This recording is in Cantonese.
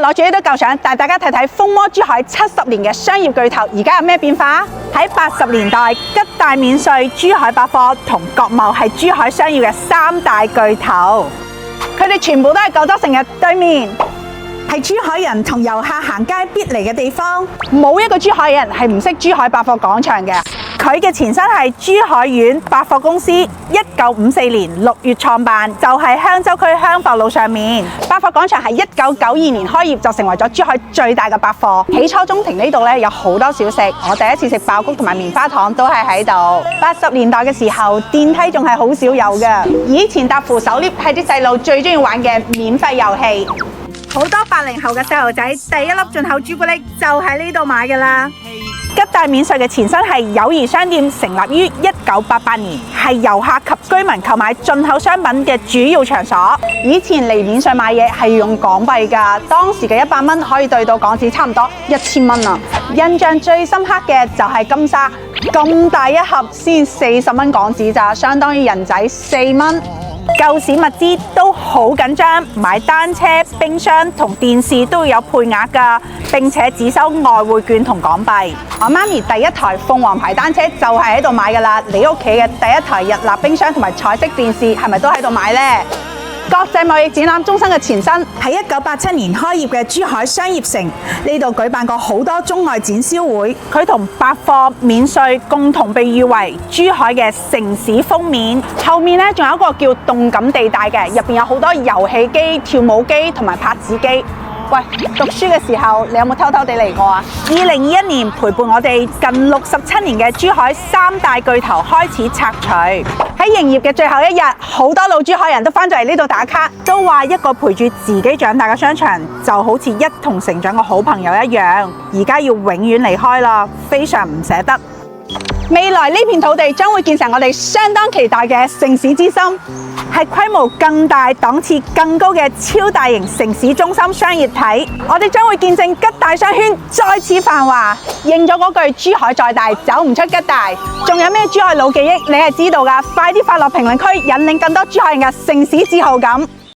攞住呢堆舊相，帶大家睇睇風魔珠海70年嘅商業巨頭，而家有咩變化？喺80年代，吉大免稅、珠海百貨同國貿係珠海商業嘅3大巨頭，佢哋全部都係九州城嘅對面，係珠海人同遊客行街必嚟嘅地方。冇一個珠海人係唔識珠海百貨廣場嘅。佢嘅前身係珠海縣百貨公司，1954年6月創辦，就喺香洲區香埠路上面。百貨廣場係1992年開業，就成為咗珠海最大嘅百貨。起初中庭呢度咧有好多小食，我第一次食爆谷同埋棉花糖都係喺度。80年代嘅時候，電梯仲係好少有嘅。以前搭扶手 lift 係啲細路最中意玩嘅免費遊戲。好多80後嘅細路仔第一粒進口朱古力就喺呢度買㗎啦。吉大免稅嘅前身係友誼商店，成立於1988年，係遊客及居民購買進口商品嘅主要場所。以前嚟免稅買嘢係要用港幣㗎，當時嘅100蚊可以兌到港紙差唔多1000蚊啊！印象最深刻嘅就係金沙，咁大一盒先40蚊港紙咋，相當於人仔4蚊。舊市物資都好緊張，買單車、冰箱同電視都要有配額㗎，並且只收外匯券同港幣。我媽咪第一台鳳凰牌單車就係喺度買㗎啦，你屋企嘅第一台日立冰箱同埋彩色電視係咪都喺度買呢？國際貿易展覽中心嘅前身喺1987年開業嘅珠海商業城，呢度舉辦過好多中外展銷會。佢同百貨免稅共同被譽為珠海嘅城市封面。後面咧仲有一個叫動感地帶嘅，入邊有好多遊戲機、跳舞機同埋拍子機。喂，讀書嘅時候你有冇偷偷地嚟過啊？2021年陪伴我哋近67年嘅珠海3大巨頭開始拆除。喺營業嘅最後一日，好多老珠海人都翻咗嚟呢度打卡，都話一個陪住自己長大嘅商場就好似一同成長嘅好朋友一樣，而家要永遠離開啦，非常唔捨得。未來呢片土地將會建成我哋相當期待嘅城市之心，係規模更大、檔次更高嘅超大型城市中心商業體。我哋將會見證吉大商圈再次繁華。應咗嗰句珠海再大，走唔出吉大。仲有咩珠海老記憶你係知道㗎？快啲發落評論區，引領更多珠海人嘅城市自豪感。